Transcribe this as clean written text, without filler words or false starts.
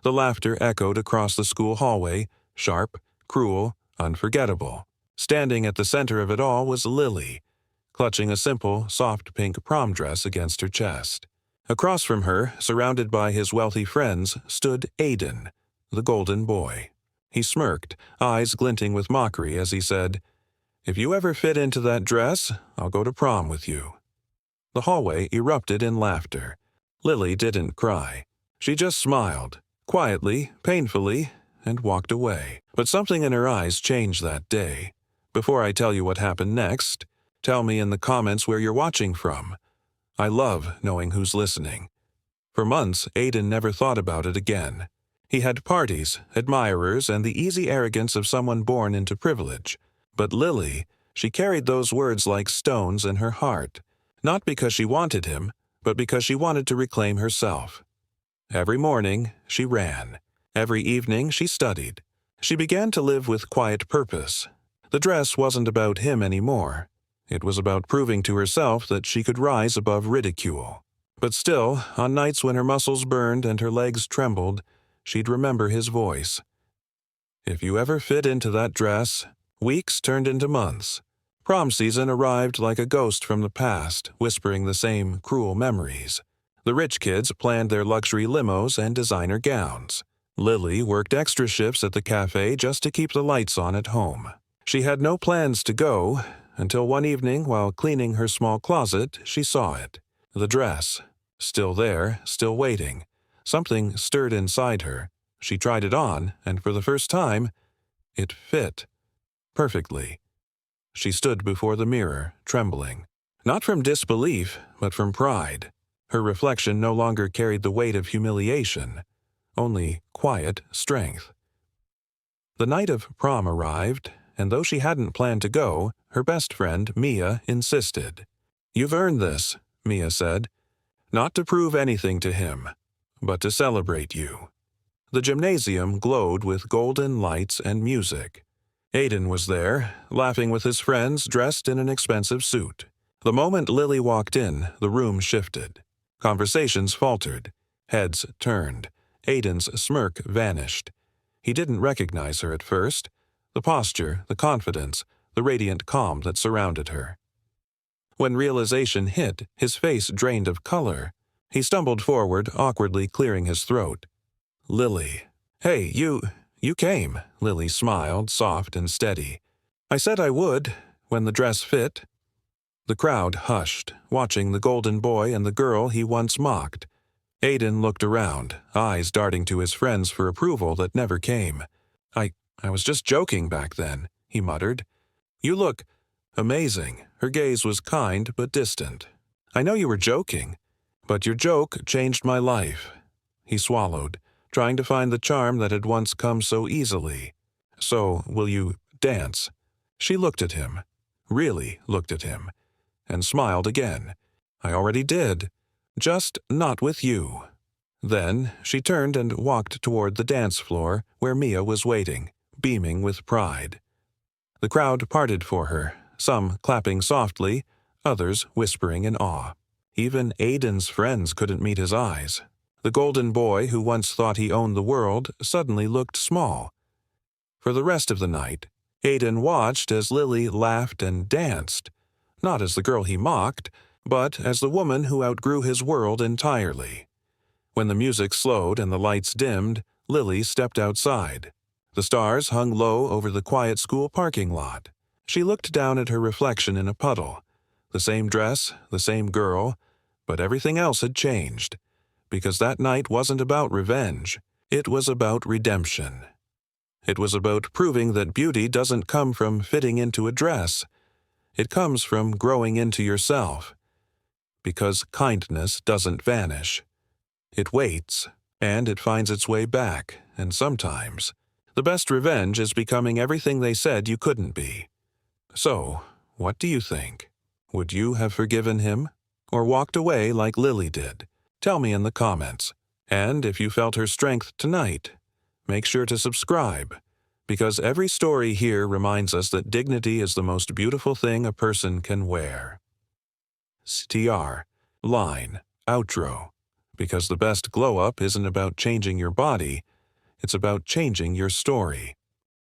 The laughter echoed across the school hallway, sharp, cruel, unforgettable. Standing at the center of it all was Lily, clutching a simple, soft pink prom dress against her chest. Across from her, surrounded by his wealthy friends, stood Aiden, the golden boy. He smirked, eyes glinting with mockery as he said, "If you ever fit into that dress, I'll go to prom with you." The hallway erupted in laughter. Lily didn't cry. She just smiled, quietly, painfully, and walked away. But something in her eyes changed that day. Before I tell you what happened next, tell me in the comments where you're watching from. I love knowing who's listening. For months, Aiden never thought about it again. He had parties, admirers, and the easy arrogance of someone born into privilege. But Lily, she carried those words like stones in her heart, not because she wanted him, but because she wanted to reclaim herself. Every morning, she ran. Every evening, she studied. She began to live with quiet purpose. The dress wasn't about him anymore. It was about proving to herself that she could rise above ridicule. But still, on nights when her muscles burned and her legs trembled, she'd remember his voice. If you ever fit into that dress, weeks turned into months. Prom season arrived like a ghost from the past, whispering the same cruel memories. The rich kids planned their luxury limos and designer gowns. Lily worked extra shifts at the cafe just to keep the lights on at home. She had no plans to go, until one evening while cleaning her small closet, she saw it. The dress. Still there, still waiting. Something stirred inside her. She tried it on, and for the first time, it fit. Perfectly. She stood before the mirror, trembling. Not from disbelief, but from pride. Her reflection no longer carried the weight of humiliation, only quiet strength. The night of prom arrived, and though she hadn't planned to go, her best friend, Mia, insisted. "You've earned this," Mia said. "Not to prove anything to him, but to celebrate you." The gymnasium glowed with golden lights and music. Aiden was there, laughing with his friends dressed in an expensive suit. The moment Lily walked in, the room shifted. Conversations faltered. Heads turned. Aiden's smirk vanished. He didn't recognize her at first. The posture, the confidence, the radiant calm that surrounded her. When realization hit, his face drained of color. He stumbled forward, awkwardly clearing his throat. "Lily." "Hey, you came," Lily smiled, soft and steady. "I said I would, when the dress fit." The crowd hushed, watching the golden boy and the girl he once mocked. Aiden looked around, eyes darting to his friends for approval that never came. I was just joking back then," he muttered. "You look amazing." Her gaze was kind but distant. "I know you were joking, but your joke changed my life." He swallowed, trying to find the charm that had once come so easily. "So, will you dance?" She looked at him, really looked at him, and smiled again. "I already did, just not with you." Then she turned and walked toward the dance floor where Mia was waiting, beaming with pride. The crowd parted for her, some clapping softly, others whispering in awe. Even Aiden's friends couldn't meet his eyes. The golden boy who once thought he owned the world suddenly looked small. For the rest of the night, Aiden watched as Lily laughed and danced, not as the girl he mocked, but as the woman who outgrew his world entirely. When the music slowed and the lights dimmed, Lily stepped outside. The stars hung low over the quiet school parking lot. She looked down at her reflection in a puddle. The same dress, the same girl, but everything else had changed. Because that night wasn't about revenge. It was about redemption. It was about proving that beauty doesn't come from fitting into a dress. It comes from growing into yourself. Because kindness doesn't vanish. It waits, and it finds its way back, and sometimes the best revenge is becoming everything they said you couldn't be. So, what do you think? Would you have forgiven him? Or walked away like Lily did? Tell me in the comments. And if you felt her strength tonight, make sure to subscribe, because every story here reminds us that dignity is the most beautiful thing a person can wear. STR, line, outro. Because the best glow-up isn't about changing your body, It's about changing your story.